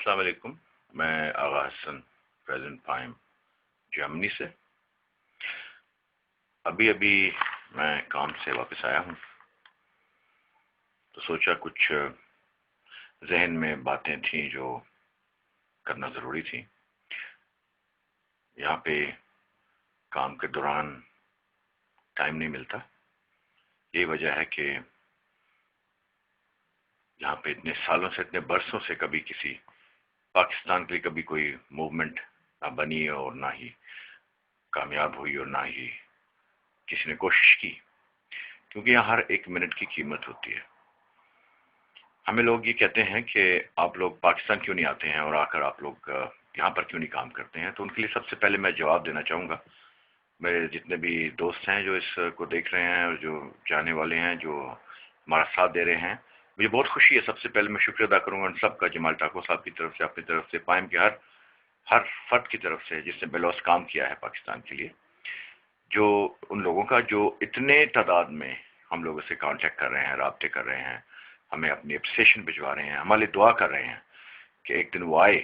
السلام علیکم. میں آغا حسن پریزنٹ پائم جرمنی سے. ابھی میں کام سے واپس آیا ہوں تو سوچا کچھ ذہن میں باتیں تھیں جو کرنا ضروری تھی. یہاں پہ کام کے دوران ٹائم نہیں ملتا. یہی وجہ ہے کہ یہاں پہ اتنے سالوں سے اتنے برسوں سے کبھی کسی پاکستان کے لیے کبھی کوئی موومنٹ نہ بنی اور نہ ہی کامیاب ہوئی اور نہ ہی کسی نے کوشش کی، کیونکہ یہاں ہر ایک منٹ کی قیمت ہوتی ہے. ہمیں لوگ یہ کہتے ہیں کہ آپ لوگ پاکستان کیوں نہیں آتے ہیں اور آ کر آپ لوگ یہاں پر کیوں نہیں کام کرتے ہیں. تو ان کے لیے سب سے پہلے میں جواب دینا چاہوں گا. میرے جتنے بھی دوست ہیں جو اس کو دیکھ رہے ہیں اور جو جانے والے ہیں جو ہمارا ساتھ دے رہے ہیں، مجھے بہت خوشی ہے. سب سے پہلے میں شکریہ ادا کروں گا ان سب کا، جمال ٹاکو صاحب کی طرف سے، اپنی طرف سے، پائم کے ہر فرد کی طرف سے جس نے بلوس کام کیا ہے پاکستان کے لیے. جو ان لوگوں کا جو اتنے تعداد میں ہم لوگوں سے کانٹیکٹ کر رہے ہیں، رابطے کر رہے ہیں، ہمیں اپنی اپریسیشن بھجوا رہے ہیں، ہمارے لیے دعا کر رہے ہیں کہ ایک دن وہ آئے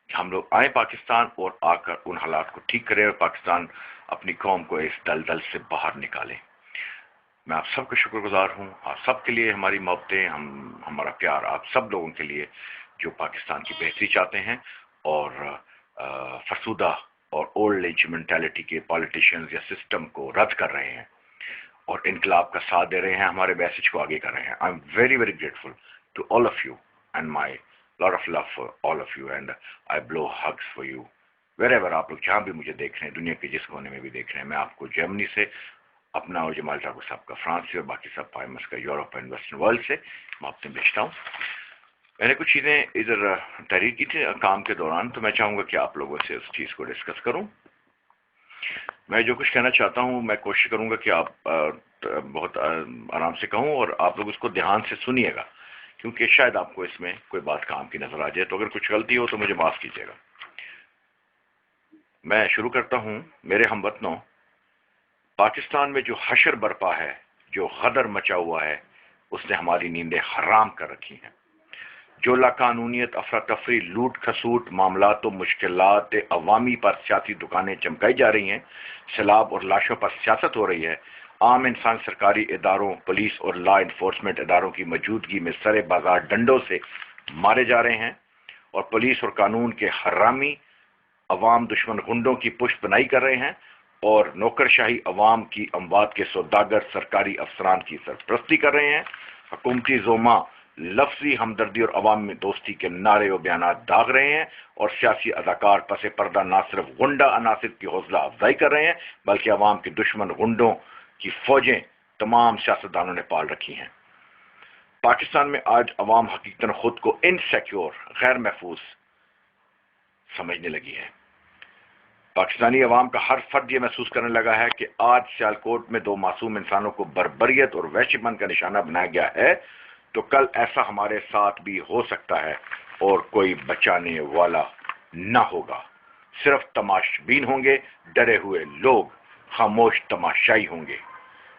کہ ہم لوگ آئیں پاکستان اور آ کر ان حالات کو ٹھیک کریں اور پاکستان اپنی قوم کو اس دلدل سے باہر نکالیں. میں آپ سب کا شکر گزار ہوں. آپ سب کے لیے ہماری محبتیں، ہمارا پیار آپ سب لوگوں کے لیے جو پاکستان کی بہتری چاہتے ہیں اور فرسودہ اور اولڈ ایج مینٹیلٹی کے پالیٹیشینز یا سسٹم کو رد کر رہے ہیں اور انقلاب کا ساتھ دے رہے ہیں، ہمارے میسج کو آگے کر رہے ہیں. I am very very grateful to all of you and my lot of love for all of you and I blow hugs for you wherever. آپ لوگ جہاں بھی مجھے دیکھ رہے ہیں، دنیا کے جس کونے میں بھی دیکھ رہے ہیں، میں آپ کو جرمنی سے اپنا اور جمال ٹاکو صاحب کا فرانس سے اور باقی سب پائمس کا یورپ اینڈ ویسٹرن ورلڈ سے محبتیں بھیجتا ہوں. میں نے کچھ چیزیں ادھر تحریر کی تھی کام کے دوران، تو میں چاہوں گا کہ آپ لوگوں سے اس چیز کو ڈسکس کروں. میں جو کچھ کہنا چاہتا ہوں میں کوشش کروں گا کہ آپ بہت آرام سے کہوں اور آپ لوگ اس کو دھیان سے سنیے گا، کیونکہ شاید آپ کو اس میں کوئی بات کام کی نظر آ جائے. تو اگر کچھ غلطی ہو تو مجھے معاف کیجیے گا. میں شروع کرتا ہوں. میرے ہم وطنوں، پاکستان میں جو حشر برپا ہے، جو غدر مچا ہوا ہے، اس نے ہماری نیندیں حرام کر رکھی ہیں. جو لاقانونیت، افراتفری، لوٹ کھسوٹ، معاملات و مشکلات عوامی پر سیاسی دکانیں چمکائی جا رہی ہیں، سیلاب اور لاشوں پر سیاست ہو رہی ہے، عام انسان سرکاری اداروں، پولیس اور لا انفورسمنٹ اداروں کی موجودگی میں سرے بازار ڈنڈوں سے مارے جا رہے ہیں، اور پولیس اور قانون کے حرامی عوام دشمن غنڈوں کی پشت بنائی کر رہے ہیں، اور نوکرشاہی عوام کی اموات کے سوداگر سرکاری افسران کی سرپرستی کر رہے ہیں. حکومتی زوما لفظی ہمدردی اور عوام میں دوستی کے نعرے و بیانات داغ رہے ہیں، اور سیاسی اداکار پس پردہ نہ صرف غنڈہ عناصر کی حوصلہ افزائی کر رہے ہیں بلکہ عوام کے دشمن غنڈوں کی فوجیں تمام سیاستدانوں نے پال رکھی ہیں. پاکستان میں آج عوام حقیقتاً خود کو انسیکیور، غیر محفوظ سمجھنے لگی ہے. پاکستانی عوام کا ہر فرد یہ محسوس کرنے لگا ہے کہ آج سیالکوٹ میں دو معصوم انسانوں کو بربریت اور وحشی پن کا نشانہ بنایا گیا ہے، تو کل ایسا ہمارے ساتھ بھی ہو سکتا ہے اور کوئی بچانے والا نہ ہوگا. صرف تماشبین ہوں گے، ڈرے ہوئے لوگ، خاموش تماشائی ہوں گے.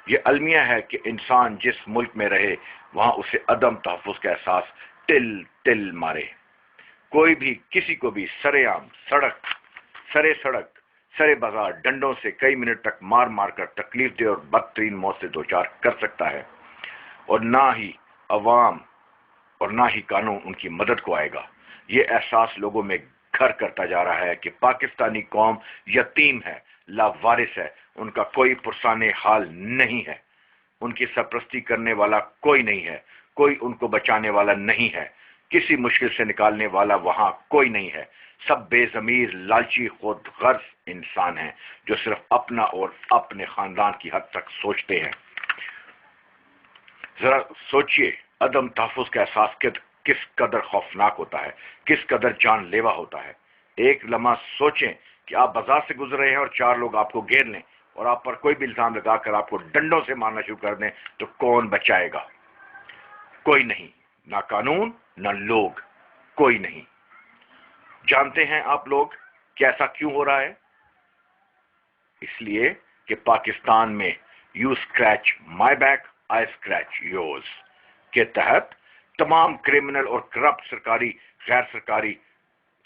یہ المیہ ہے کہ انسان جس ملک میں رہے وہاں اسے عدم تحفظ کا احساس ٹل ٹل مارے. کوئی بھی کسی کو بھی سرے عام سرے بازار ڈنڈوں سے کئی منٹ تک مار مار کر تکلیف دے اور بدترین موت سے دوچار کر سکتا ہے، اور نہ ہی عوام اور نہ ہی قانون ان کی مدد کو آئے گا. یہ احساس لوگوں میں گھر کرتا جا رہا ہے کہ پاکستانی قوم یتیم ہے، لاوارث ہے، ان کا کوئی پرسان حال نہیں ہے، ان کی سرپرستی کرنے والا کوئی نہیں ہے، کوئی ان کو بچانے والا نہیں ہے، کسی مشکل سے نکالنے والا وہاں کوئی نہیں ہے. سب بے ضمیر، لالچی، خود غرض انسان ہیں جو صرف اپنا اور اپنے خاندان کی حد تک سوچتے ہیں. ذرا سوچئے عدم تحفظ کا احساس کس قدر خوفناک ہوتا ہے، کس قدر جان لیوا ہوتا ہے. ایک لمحہ سوچیں کہ آپ بازار سے گزر رہے ہیں اور چار لوگ آپ کو گھیر لیں اور آپ پر کوئی بھی الزام لگا کر آپ کو ڈنڈوں سے مارنا شروع کر دیں، تو کون بچائے گا؟ کوئی نہیں، نہ قانون نہ لوگ، کوئی نہیں. جانتے ہیں آپ لوگ کہ ایسا کیوں ہو رہا ہے؟ اس لیے کہ پاکستان میں you scratch my back I scratch yours کے تحت تمام کرمنل اور کرپٹ سرکاری، غیر سرکاری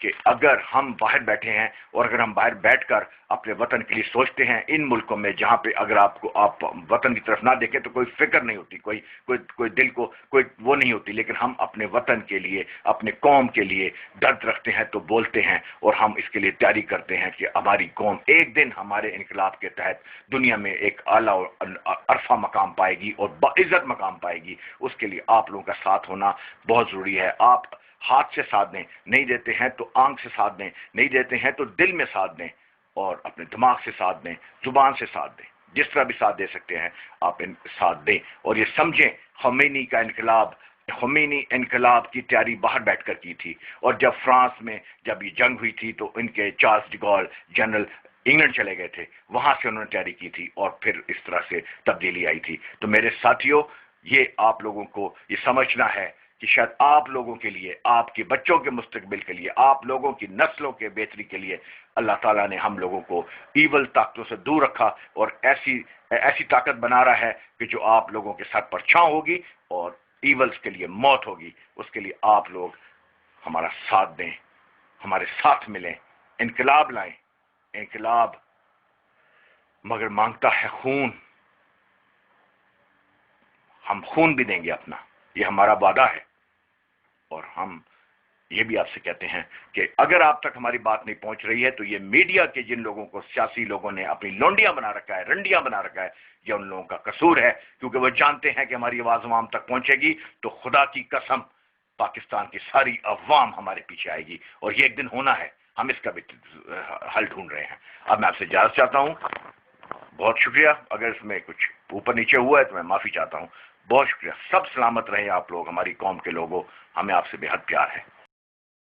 کہ اگر ہم باہر بیٹھے ہیں اور اگر ہم باہر بیٹھ کر اپنے وطن کے لیے سوچتے ہیں، ان ملکوں میں جہاں پہ اگر آپ وطن کی طرف نہ دیکھیں تو کوئی فکر نہیں ہوتی، کوئی دل کو کوئی وہ نہیں ہوتی، لیکن ہم اپنے وطن کے لیے، اپنے قوم کے لیے درد رکھتے ہیں تو بولتے ہیں، اور ہم اس کے لیے تیاری کرتے ہیں کہ ہماری قوم ایک دن ہمارے انقلاب کے تحت دنیا میں ایک اعلیٰ اور عرفہ مقام پائے گی اور باعزت مقام پائے گی۔ اس کے لیے آپ لوگوں کا ساتھ ہونا بہت ضروری ہے۔ آپ ہاتھ سے ساتھ دیں، نہیں دیتے ہیں تو آنکھ سے ساتھ دیں، نہیں دیتے ہیں تو دل میں ساتھ دیں، اور اپنے دماغ سے ساتھ دیں، زبان سے ساتھ دیں، جس طرح بھی ساتھ دے سکتے ہیں آپ ان ساتھ دیں، اور یہ سمجھیں خمینی کا انقلاب، خمینی انقلاب کی تیاری باہر بیٹھ کر کی تھی، اور جب فرانس میں جب یہ جنگ ہوئی تھی تو ان کے چارلس ڈی گول جنرل انگلینڈ چلے گئے تھے، وہاں سے انہوں نے تیاری کی تھی اور پھر اس طرح سے تبدیلی آئی تھی۔ تو میرے ساتھیوں، یہ آپ لوگوں کو یہ سمجھنا ہے کہ شاید آپ لوگوں کے لیے، آپ کے بچوں کے مستقبل کے لیے، آپ لوگوں کی نسلوں کے بہتری کے لیے اللہ تعالیٰ نے ہم لوگوں کو ایول طاقتوں سے دور رکھا، اور ایسی طاقت بنا رہا ہے کہ جو آپ لوگوں کے سر پر چھاؤں ہوگی اور ایولز کے لیے موت ہوگی۔ اس کے لیے آپ لوگ ہمارا ساتھ دیں، ہمارے ساتھ ملیں، انقلاب لائیں۔ انقلاب مگر مانگتا ہے خون، ہم خون بھی دیں گے اپنا، یہ ہمارا وعدہ ہے۔ اور ہم یہ بھی آپ سے کہتے ہیں کہ اگر آپ تک ہماری بات نہیں پہنچ رہی ہے تو یہ میڈیا کے جن لوگوں کو سیاسی لوگوں نے اپنی لونڈیاں بنا رکھا ہے، رنڈیاں بنا رکھا ہے، یہ ان لوگوں کا قصور ہے، کیونکہ وہ جانتے ہیں کہ ہماری آواز عوام تک پہنچے گی تو خدا کی قسم پاکستان کی ساری عوام ہمارے پیچھے آئے گی، اور یہ ایک دن ہونا ہے۔ ہم اس کا بھی حل ڈھونڈ رہے ہیں۔ اب میں آپ سے اجازت چاہتا ہوں، بہت شکریہ۔ اگر اس میں کچھ اوپر نیچے ہوا ہے تو میں معافی چاہتا ہوں۔ بہت شکریہ۔ سب سلامت رہیں آپ لوگ، ہماری قوم کے لوگوں، ہمیں آپ سے بے حد پیار ہے۔